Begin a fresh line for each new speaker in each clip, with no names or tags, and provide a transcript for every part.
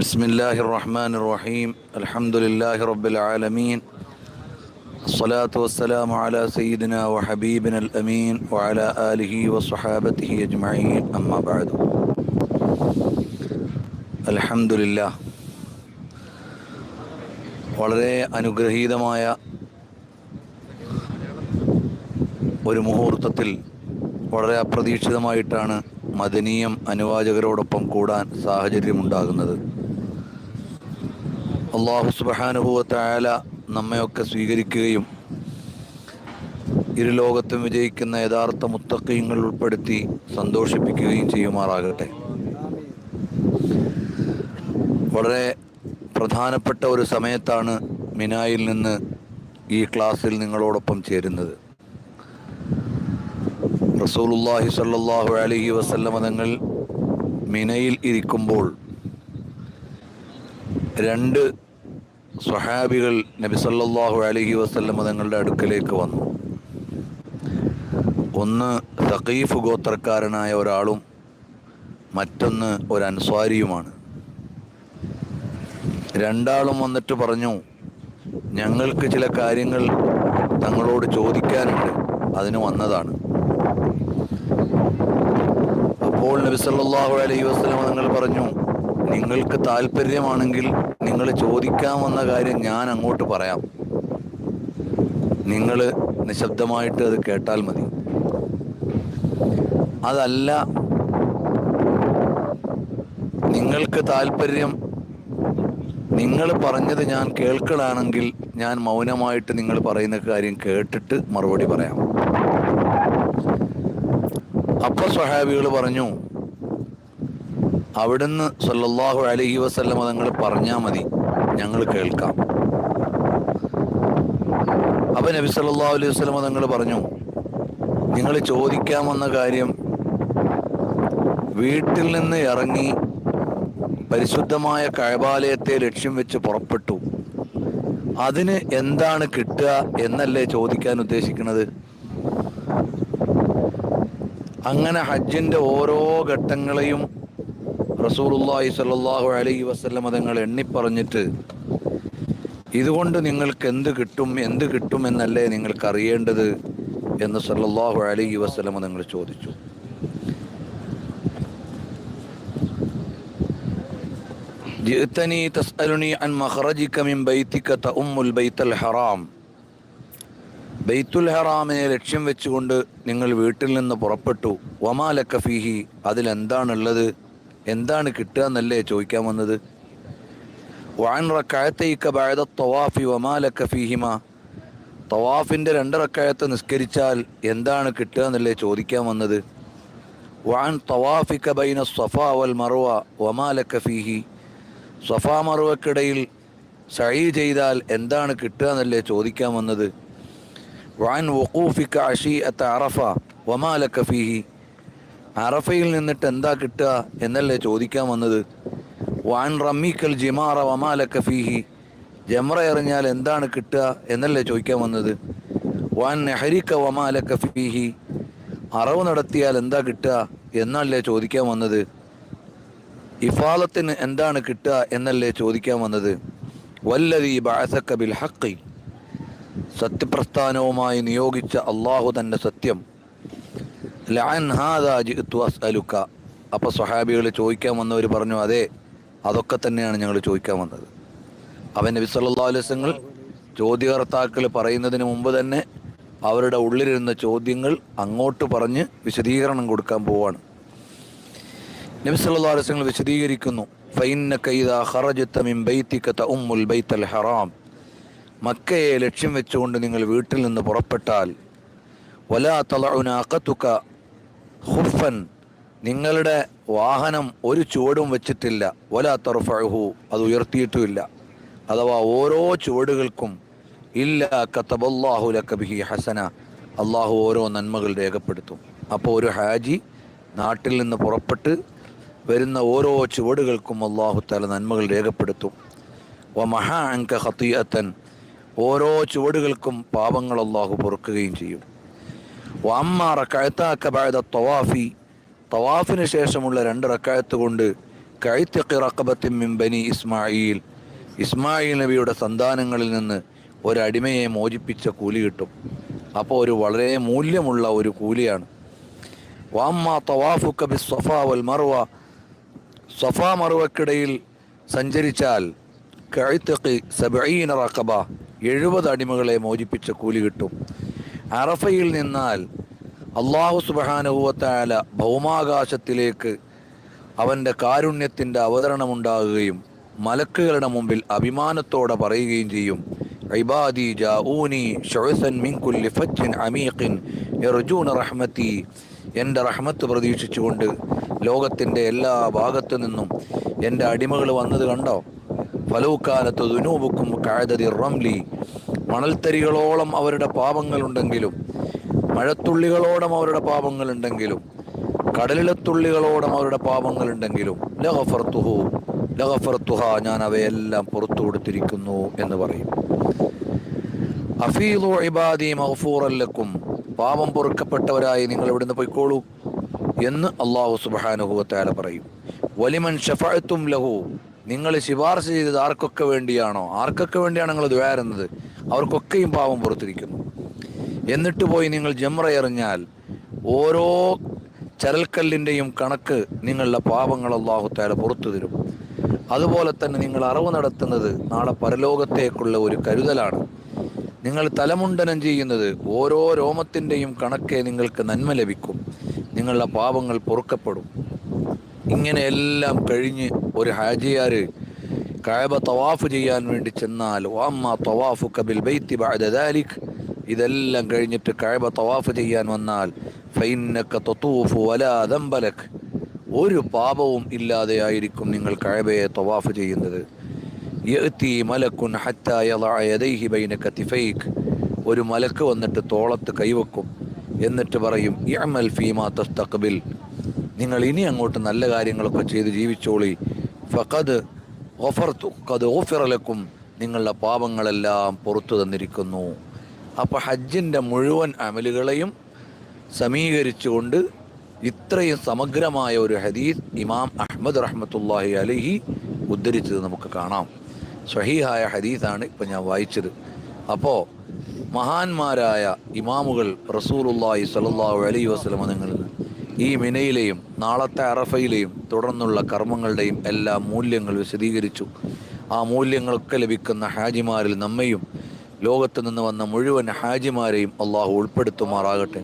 بسم الله الرحمن الرحيم الحمد لله رب العالمين الصلاة والسلام على سيدنا وحبيبنا الأمين وعلى آله وصحابته أجمعين أما بعد الحمد لله വളരെ അനുഗ്രഹീതമായ ഒരു മുഹൂർത്തത്തിൽ വളരെ അപ്രതീക്ഷിതമായിട്ടാണ് മദനീയം അനുവാചകരോടൊപ്പം കൂടാൻ സാഹചര്യമുണ്ടാകുന്നത്. അല്ലാഹു സുബ്ഹാനഹു വ തആല നമ്മയൊക്കെ സ്വീകരിക്കുകയും ഇരുലോകത്തും വിജയിക്കുന്ന യഥാർത്ഥ മുത്തഖീങ്ങൾ ഉൾപ്പെടുത്തി സന്തോഷിപ്പിക്കുകയും ചെയ്യുമാറാകട്ടെ. വളരെ പ്രധാനപ്പെട്ട ഒരു സമയത്താണ് മിനായിൽ നിന്ന് ഈ ക്ലാസ്സിൽ നിങ്ങളോടൊപ്പം ചേരുന്നത്. റസൂലുള്ളാഹി സ്വല്ലല്ലാഹു അലൈഹി വസല്ലമ തങ്ങൾ മിനയിൽ ഇരിക്കുമ്പോൾ രണ്ട് സ്വഹാബികൾ നബി സല്ലല്ലാഹു അലൈഹി വസല്ലമ തങ്ങളുടെ അടുക്കലേക്ക് വന്നു. ഒന്ന് സഖീഫ് ഗോത്രക്കാരനായ ഒരാളും മറ്റൊന്ന് ഒരു അൻസ്വാരിയുമാണ്. രണ്ടാളും വന്നിട്ട് പറഞ്ഞു, ഞങ്ങൾക്ക് ചില കാര്യങ്ങൾ തങ്ങളോട് ചോദിക്കാനുണ്ട്, അതിന് വന്നതാണ്. അപ്പോൾ നബി സല്ലല്ലാഹു അലൈഹി വസല്ലം തങ്ങൾ പറഞ്ഞു, നിങ്ങൾക്ക് താല്പര്യമാണെങ്കിൽ നിങ്ങൾ ചോദിക്കാൻ വന്ന കാര്യം ഞാൻ അങ്ങോട്ട് പറയാം, നിങ്ങൾ നിശബ്ദമായിട്ട് അത് കേട്ടാൽ മതി. അതല്ല നിങ്ങൾക്ക് താല്പര്യം നിങ്ങൾ പറഞ്ഞത് ഞാൻ കേൾക്കലാണെങ്കിൽ ഞാൻ മൗനമായിട്ട് നിങ്ങൾ പറയുന്ന കാര്യം കേട്ടിട്ട് മറുപടി പറയാം. അപ്പോൾ സ്വഹാബികൾ പറഞ്ഞു, അവിടുന്ന് സല്ലല്ലാഹു അലൈഹി വസല്ലമ തങ്ങൾ പറഞ്ഞാൽ മതി, ഞങ്ങൾ കേൾക്കാം. അപ്പോൾ നബി സല്ലല്ലാഹു അലൈഹി വസല്ലമ തങ്ങൾ പറഞ്ഞു, നിങ്ങൾ ചോദിക്കാൻ വന്ന കാര്യം വീട്ടിൽ നിന്ന് ഇറങ്ങി പരിശുദ്ധമായ കഅബാലയത്തെ ലക്ഷ്യം വെച്ച് പുറപ്പെട്ടു, അതിന് എന്താണ് കിട്ടുക എന്നല്ലേ ചോദിക്കാൻ ഉദ്ദേശിക്കുന്നത്? അങ്ങനെ ഹജ്ജിന്റെ ഓരോ ഘട്ടങ്ങളെയും റസൂലുള്ളാഹി സ്വല്ലല്ലാഹു അലൈഹി വസല്ലമ തങ്ങൾ എണ്ണിപ്പറഞ്ഞിട്ട്, ഇതുകൊണ്ട് നിങ്ങൾക്ക് എന്ത് കിട്ടും എന്നല്ലേ നിങ്ങൾക്ക് അറിയേണ്ടത് എന്ന് സ്വല്ലല്ലാഹു അലൈഹി വസല്ലമ തങ്ങൾ ചോദിച്ചു. ജിഅ്തനി തസ്അലുനി അൻ മഖ്റജിക മിൻ ബൈതിക തഉമ്മുൽ ബൈത്തുൽ ഹറാം. ബൈത്തുൽ ഹറാമിനെ ലക്ഷ്യം വെച്ചുകൊണ്ട് നിങ്ങൾ വീട്ടിൽ നിന്ന് പുറപ്പെട്ടു. വമാ ലക ഫീഹി, അതിലെന്താണുള്ളത്, എന്താണ് കിട്ടുക എന്നല്ലേ ചോദിക്കാൻ വന്നത്. വഅൻ റകഅതൈക ബഅദ തവാഫി വമാ ലക ഫീഹിമാ, തവാഫിൻ്റെ 2 റകഅത്ത് നിസ്കരിച്ചാൽ എന്താണ് കിട്ടുക എന്നല്ലേ ചോദിക്കാൻ വന്നത്. വഅൻ തവാഫിക ബൈന സ്വഫാ വൽ മർവ വമാ ലക ഫീഹി, സ്വഫാ മർവക്കിടയിൽ സഈ ചെയ്താൽ എന്താണ് കിട്ടുക എന്നല്ലേ ചോദിക്കാൻ വന്നത്. വഅൻ വഖൂഫിക അശീഅത അറഫ വമാ ലക ഫീഹി, അറഫയിൽ നിന്നിട്ട് എന്താ കിട്ടുക എന്നല്ലേ ചോദിക്കാൻ വന്നത്. വഅൻ റമ്മീക്കൽ ജിമാറ വമാ ലക ഫീഹി, ജംറ എറിഞ്ഞാൽ എന്താണ് കിട്ടുക എന്നല്ലേ ചോദിക്കാൻ വന്നത്. വഅൻ നഹരിക വമാ ലക ഫീഹി, അറവ് നടത്തിയാൽ എന്താ കിട്ടുക എന്നല്ലേ ചോദിക്കാൻ വന്നത്. ഇഫാലത്തിന് എന്താണ് കിട്ടുക എന്നല്ലേ ചോദിക്കാൻ വന്നത്. വല്ലദീ ബഅസക ബിൽ ഹഖ്, സത്യപ്രസ്ഥാനവുമായി നിയോഗിച്ച അള്ളാഹു തന്നെ സത്യം. ലഅൻ ഹാദാ ജിഅ്തു അസ്അലുക. അപ്പോൾ സ്വഹാബികൾ ചോദിക്കാൻ വന്നവർ പറഞ്ഞു, അതെ, അതൊക്കെ തന്നെയാണ് ഞങ്ങൾ ചോദിക്കാൻ വന്നത്. അവൻ നബി സല്ലല്ലാഹു അലൈഹി വസല്ലം ചോദ്യകർത്താക്കൾ പറയുന്നതിന് മുമ്പ് തന്നെ അവരുടെ ഉള്ളിലിരുന്ന ചോദ്യങ്ങൾ അങ്ങോട്ട് പറഞ്ഞ് വിശദീകരണം കൊടുക്കാൻ പോവാണ്. നബി സല്ലല്ലാഹു അലൈഹി വസല്ലം വിശദീകരിക്കുന്നു, ഫഇന്നക ഇദാ ഖറജത മിൻ ബൈതിക തഉമ്മുൽ ബൈത്തുൽ ഹറാം, മക്കയെ ലക്ഷ്യം വെച്ചുകൊണ്ട് നിങ്ങൾ വീട്ടിൽ നിന്ന് പുറപ്പെട്ടാൽ, വലാ തളഉ നാഖതുക ഖുഫൻ, നിങ്ങളുടെ വാഹനം ഒരു ചുവടും വെച്ചിട്ടില്ല, വലാ തർഫഉഹു, അത് ഉയർത്തിയിട്ടുമില്ല, അഥവാ ഓരോ ചുവടുകൾക്കും ഇല്ലാ കതബല്ലാഹു ലക ബിഹി ഹസന, അള്ളാഹു ഓരോ നന്മകൾ രേഖപ്പെടുത്തും. അപ്പോൾ ഒരു ഹാജി നാട്ടിൽ നിന്ന് പുറപ്പെട്ട് വരുന്ന ഓരോ ചുവടുകൾക്കും അള്ളാഹു തആല നന്മകൾ രേഖപ്പെടുത്തും. വമഹാ അൻക ഖതീഅതൻ, ഓരോ ചുവടുകൾക്കും പാപങ്ങൾ അള്ളാഹു പൊറുക്കുകയും ചെയ്യും. വഅമ്മാ റകഅതാക ബഅദ തവാഫി, തവാഫിന് ശേഷമുള്ള 2 റക്അത്ത് കൊണ്ട് കൈത്തിഖി റഖബത്തിൻ മിൻ ബനി ഇസ്മായിൽ, ഇസ്മായിൽ നബിയുടെ സന്താനങ്ങളിൽ നിന്ന് ഒരടിമയെ മോചിപ്പിച്ച കൂലി കിട്ടും. അപ്പോൾ ഒരു വളരെ മൂല്യമുള്ള ഒരു കൂലിയാണ്. വാമ്മ തവാഫുക ബിസ് സഫാ വൽ മർവ, സഫാ മർവക്കിടയിൽ സഞ്ചരിച്ചാൽ കൈത്തിഖി 70 റഖബ, 70 അടിമകളെ മോചിപ്പിച്ച കൂലി കിട്ടും. അറഫയിൽ നിന്നാൽ അല്ലാഹു സുബ്ഹാനഹു വ തആല ഭൗമാകാശത്തിലേക്ക് അവൻ്റെ കാരുണ്യത്തിൻ്റെ അവതരണമുണ്ടാകുകയും മലക്കുകളുടെ മുമ്പിൽ അഭിമാനത്തോടെ പറയുകയും ചെയ്യും, ഇബാദി ജാഊനി ശുഅസൻ മിൻ കുല്ലി ഫജ്ജിൻ അമീഖിൻ യർജൂന റഹ്മതി, എൻ്റെ റഹ്മത്ത് പ്രതീക്ഷിച്ചുകൊണ്ട് ലോകത്തിൻ്റെ എല്ലാ ഭാഗത്തു നിന്നും എൻ്റെ അടിമകൾ വന്നത് കണ്ടോ. ഫലൂക്കാലത്ത് ദുനൂബുക്കും കഅദതി റംലി, മണൽത്തരികളോളം അവരുടെ പാപങ്ങളുണ്ടെങ്കിലും, മഴത്തുള്ളികളോളം അവരുടെ പാപങ്ങളുണ്ടെങ്കിലും, കടലിലത്തുള്ളികളോളം അവരുടെ പാപങ്ങളുണ്ടെങ്കിലും ലഗഫർതുഹ, ഞാൻ അവയെല്ലാം പുറത്തു കൊടുത്തിരിക്കുന്നു എന്ന് പറയും. അഫീദു ഇബാദി മഗ്ഫൂറൻ ലക്കും, പാപം പൊറുക്കപ്പെട്ടവരായി നിങ്ങൾ ഇവിടുന്ന് പോയിക്കോളൂ എന്ന് അല്ലാഹു സുബ്ഹാനഹു വ തആല പറയും. വലിമൻ ശഫഅതും ലഹു, നിങ്ങൾ ശുപാർശ ചെയ്തത് ആർക്കൊക്കെ വേണ്ടിയാണോ, നിങ്ങൾ ദുആ ചെയ്യുന്നത്, അവർക്കൊക്കെയും പാപം പുറത്തിരിക്കുന്നു. എന്നിട്ട് പോയി നിങ്ങൾ ജംറ എറിഞ്ഞാൽ ഓരോ ചരൽക്കല്ലിൻ്റെയും കണക്ക് നിങ്ങളുടെ പാപങ്ങൾ അല്ലാഹു തആല പുറത്തു തരും. അതുപോലെ തന്നെ നിങ്ങൾ അറിവ് നടത്തുന്നത് നാളെ പരലോകത്തേക്കുള്ള ഒരു കരുതലാണ്. നിങ്ങൾ തലമുണ്ടനം ചെയ്യുന്നത് ഓരോ രോമത്തിൻ്റെയും കണക്കെ നിങ്ങൾക്ക് നന്മ ലഭിക്കും, നിങ്ങളുടെ പാപങ്ങൾ പൊറുക്കപ്പെടും. ഇങ്ങനെയെല്ലാം കഴിഞ്ഞ് ഒരു ഹാജിയാർ കഅബ തവാഫ് ചെയ്യാൻ വേണ്ടി ചെന്നാൽ വഅമ്മാ തവാഫുക ബിൽ ബൈത്തി ബഅദ ദാലിക്, ഇതെല്ലാം കഴിഞ്ഞിട്ട് കഅബ തവാഫ് ചെയ്യാൻ വന്നാൽ ഫഇന്നക തതൂഫു വലാ ദംബ ലക്, ഒരു പാപവും ഇല്ലാതെയായിരിക്കും നിങ്ങൾ കഅബയെ തവാഫ് ചെയ്യുന്നത്. യഅതി മലക്കുൻ ഹത്താ യളഅ യദൈഹി ബൈന കതിഫൈക്, ഒരു മലക്ക് വന്നിട്ട് തോളത്ത് കൈവെക്കും. എന്നിട്ട് പറയും ഇഅമൽ ഫീമാ തസ്തഖ്ബിൽ, നിങ്ങൾ ഇനി അങ്ങോട്ട് നല്ല കാര്യങ്ങളൊക്കെ ചെയ്ത് ജീവിച്ചോളി. ഫഖദ് ഗുഫിറ ലക്കും, നിങ്ങളുടെ പാപങ്ങളെല്ലാം പുറത്തു തന്നിരിക്കുന്നു. അപ്പോൾ ഹജ്ജിൻ്റെ മുഴുവൻ അമലുകളെയും സമീകരിച്ചുകൊണ്ട് ഇത്രയും സമഗ്രമായ ഒരു ഹദീസ് ഇമാം അഹ്മദ് റഹ്മത്തുള്ളാഹി അലൈഹി ഉദ്ധരിച്ചത് നമുക്ക് കാണാം. സ്വഹീഹായ ഹദീസാണ് ഇപ്പം ഞാൻ വായിച്ചത്. അപ്പോൾ മഹാന്മാരായ ഇമാമുകൾ റസൂലുള്ളാഹി സ്വല്ലല്ലാഹു അലൈഹി വസല്ലം തങ്ങളിൽ ഈ മിനയിലെയും നാളത്തെ അറഫയിലെയും തുടർന്നുള്ള കർമ്മങ്ങളുടെയും എല്ലാ മൂല്യങ്ങൾ വിശദീകരിച്ചു. ആ മൂല്യങ്ങളൊക്കെ ലഭിക്കുന്ന ഹാജിമാരിൽ നമ്മയും ലോകത്ത് നിന്ന് വന്ന മുഴുവൻ ഹാജിമാരെയും അള്ളാഹു ഉൾപ്പെടുത്തുമാറാകട്ടെ.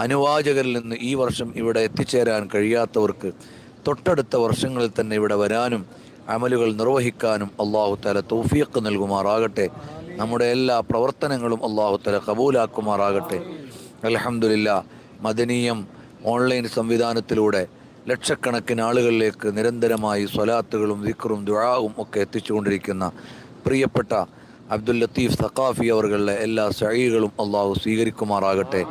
അനുവാചകരിൽ നിന്ന് ഈ വർഷം ഇവിടെ എത്തിച്ചേരാൻ കഴിയാത്തവർക്ക് തൊട്ടടുത്ത വർഷങ്ങളിൽ തന്നെ ഇവിടെ വരാനും അമലുകൾ നിർവഹിക്കാനും അള്ളാഹു തആല തൗഫീഖ് നൽകുമാറാകട്ടെ. നമ്മുടെ എല്ലാ പ്രവർത്തനങ്ങളും അള്ളാഹു തആല കബൂലാക്കുമാറാകട്ടെ. അൽഹംദുലില്ലാഹ്, മദനീയം ഓൺലൈൻ സംവിധാനത്തിലൂടെ ലക്ഷക്കണക്കിന് ആളുകളിലേക്ക് നിരന്തരമായി സ്വലാത്തുകളും ദിക്റും ദുആവും ഒക്കെ എത്തിച്ചുകൊണ്ടിരിക്കുന്ന പ്രിയപ്പെട്ട അബ്ദുൽ ലത്തീഫ് സഖാഫി അവരുടെ എല്ലാ സഈകളും അള്ളാഹു സ്വീകരിക്കുമാറാകട്ടെ.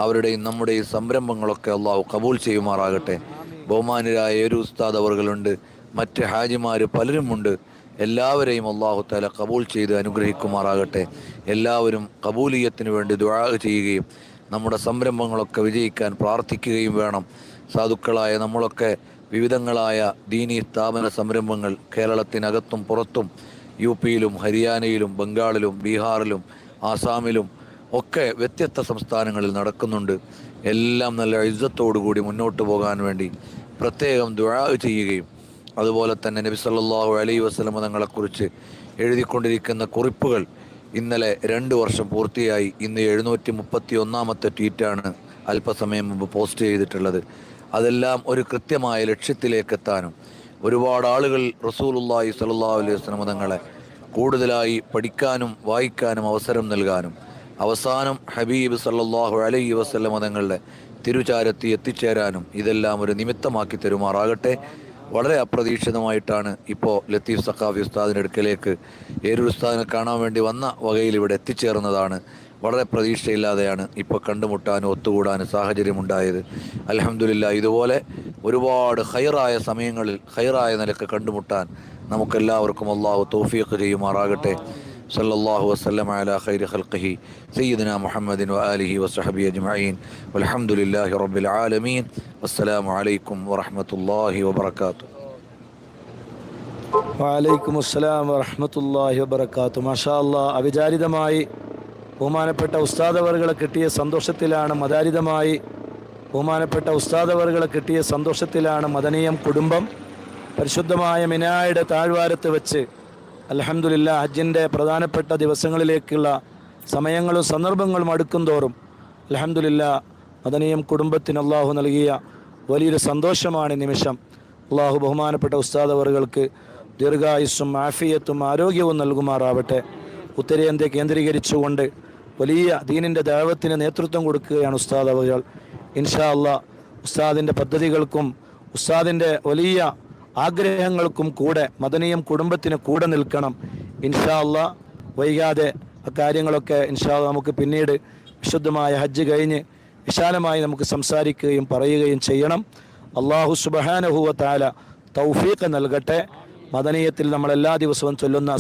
അവരുടെയും നമ്മുടെയും സംരംഭങ്ങളൊക്കെ അള്ളാഹു കബൂൽ ചെയ്യുമാറാകട്ടെ. ബഹുമാനരായ ഒരു ഉസ്താദ് അവർകളുണ്ട്, മറ്റ് ഹാജിമാർ പലരുമുണ്ട്. എല്ലാവരെയും അള്ളാഹു തആല കബൂൽ ചെയ്ത് അനുഗ്രഹിക്കുമാറാകട്ടെ. എല്ലാവരും കബൂലിയത്തിന് വേണ്ടി ദുആ ചെയ്യുകയും നമ്മുടെ സംരംഭങ്ങളൊക്കെ വിജയിക്കാൻ പ്രാർത്ഥിക്കുകയും വേണം. സാധുക്കളായ നമ്മളൊക്കെ വിവിധങ്ങളായ ദീനീ സ്ഥാപന സംരംഭങ്ങൾ കേരളത്തിനകത്തും പുറത്തും യു.പിയിലും ഹരിയാനയിലും ബംഗാളിലും ബീഹാറിലും ആസാമിലും ഒക്കെ വ്യത്യസ്ത സംസ്ഥാനങ്ങളിൽ നടക്കുന്നുണ്ട്. എല്ലാം നല്ല ഇസ്സത്തോടുകൂടി മുന്നോട്ട് പോകാൻ വേണ്ടി പ്രത്യേകം ദുആ ചെയ്യുകയും അതുപോലെ തന്നെ നബി സല്ലല്ലാഹു അലൈഹി വസല്ലം തങ്ങളെക്കുറിച്ച് എഴുതിക്കൊണ്ടിരിക്കുന്ന കുറിപ്പുകൾ ഇന്നലെ 2 വർഷം പൂർത്തിയായി. ഇന്ന് 731ാമത്തെ ട്വീറ്റാണ് അല്പസമയം മുമ്പ് പോസ്റ്റ് ചെയ്തിട്ടുള്ളത്. അതെല്ലാം ഒരു കൃത്യമായ ലക്ഷ്യത്തിലേക്ക് എത്താനും ഒരുപാട് ആളുകൾ റസൂലുള്ളാഹി സ്വല്ലല്ലാഹു അലൈഹി വസല്ലം തങ്ങളെ കൂടുതലായി പഠിക്കാനും വായിക്കാനും അവസരം നൽകാനും അവസാനം ഹബീബ് സല്ലല്ലാഹു അലൈഹി വസല്ലം തങ്ങളുടെ തിരുചാരത്തി എത്തിച്ചേരാനും ഇതെല്ലാം ഒരു നിമിത്തമാക്കി തരുമാറാകട്ടെ. വളരെ അപ്രതീക്ഷിതമായിട്ടാണ് ഇപ്പോൾ ലത്തീഫ് സഖാഫി ഉസ്താദിൻ്റെ അടുക്കലേക്ക് ഏരൂർ ഉസ്താദിനെ കാണാൻ വേണ്ടി വന്ന വകയിൽ ഇവിടെ എത്തിച്ചേർന്നതാണ്. വളരെ പ്രതീക്ഷയില്ലാതെയാണ് ഇപ്പോൾ കണ്ടുമുട്ടാനും ഒത്തുകൂടാനും സാഹചര്യമുണ്ടായത്. അൽഹംദുലില്ലാഹ്, ഇതുപോലെ ഒരുപാട് ഖൈറായ സമയങ്ങളിൽ ഖൈറായ നിലക്ക് കണ്ടുമുട്ടാൻ നമുക്കെല്ലാവർക്കും അള്ളാഹു തൗഫീഖ് ചെയ്യുമാറാകട്ടെ. സല്ലല്ലാഹു വസല്ലമ അലാ ഖൈരി ഖൽഖിഹി സയ്യിദിനാ മുഹമ്മദിൻ വആലിഹി വസഹബിഹി അജ്മഈൻ വൽഹംദുലില്ലാഹി റബ്ബിൽ ആലമീൻ. അസ്സലാമു അലൈക്കും വറഹ്മത്തുള്ളാഹി വബറകാതുഹു.
വഅലൈക്കും അസ്സലാം വറഹ്മത്തുള്ളാഹി വബറകാതുഹു. മാഷാ അല്ലാഹ്, അവിചാരിതമായി ബഹുമാനപ്പെട്ട ഉസ്താദവറുകളെ കിട്ടിയ സന്തോഷത്തിലാണ്, മദാരിതമായി ബഹുമാനപ്പെട്ട ഉസ്താദവറുകളെ കിട്ടിയ സന്തോഷത്തിലാണ് മദനിയം കുടുംബം പരിശുദ്ധമായ മിനായുടെ താഴ്വാരത്ത് വെച്ച് അൽഹംദുലില്ലാ ഹജ്ജിൻ്റെ പ്രധാനപ്പെട്ട ദിവസങ്ങളിലേക്കുള്ള സമയങ്ങളും സന്ദർഭങ്ങളും അടുക്കും തോറും അൽഹംദുലില്ലാ മദനിയം കുടുംബത്തിന് അള്ളാഹു നൽകിയ വലിയൊരു സന്തോഷമാണ് നിമിഷം. അള്ളാഹു ബഹുമാനപ്പെട്ട ഉസ്താദവറുകൾക്ക് ദീർഘായുസ്സും ആഫിയത്തും ആരോഗ്യവും നൽകുമാറാവട്ടെ. ഉത്തരേന്ത്യ കേന്ദ്രീകരിച്ചുകൊണ്ട് വലിയ ദീനിൻ്റെ ദഅവത്തിന് നേതൃത്വം കൊടുക്കുകയാണ് ഉസ്താദവറുകൾ. ഇൻഷാ അല്ലാഹ് ഉസ്താദിൻ്റെ പദ്ധതികൾക്കും ഉസ്താദിൻ്റെ വലിയ ആഗ്രഹങ്ങൾക്കും കൂടെ മദനിയം കുടുംബത്തിന് കൂടെ നിൽക്കണം. ഇൻഷാ അല്ലാഹ് വൈകാതെ അക്കാര്യങ്ങളൊക്കെ ഇൻഷാ അല്ലാഹ് നമുക്ക് പിന്നീട് വിശുദ്ധമായ ഹജ്ജ് കഴിഞ്ഞ് വിശാലമായി നമുക്ക് സംസാരിക്കുകയും പറയുകയും ചെയ്യണം. അല്ലാഹു സുബ്ഹാനഹു വ തആല തൗഫീഖ് നൽകട്ടെ. മദനിയത്തിൽ നമ്മൾ എല്ലാ ദിവസവും ചൊല്ലുന്ന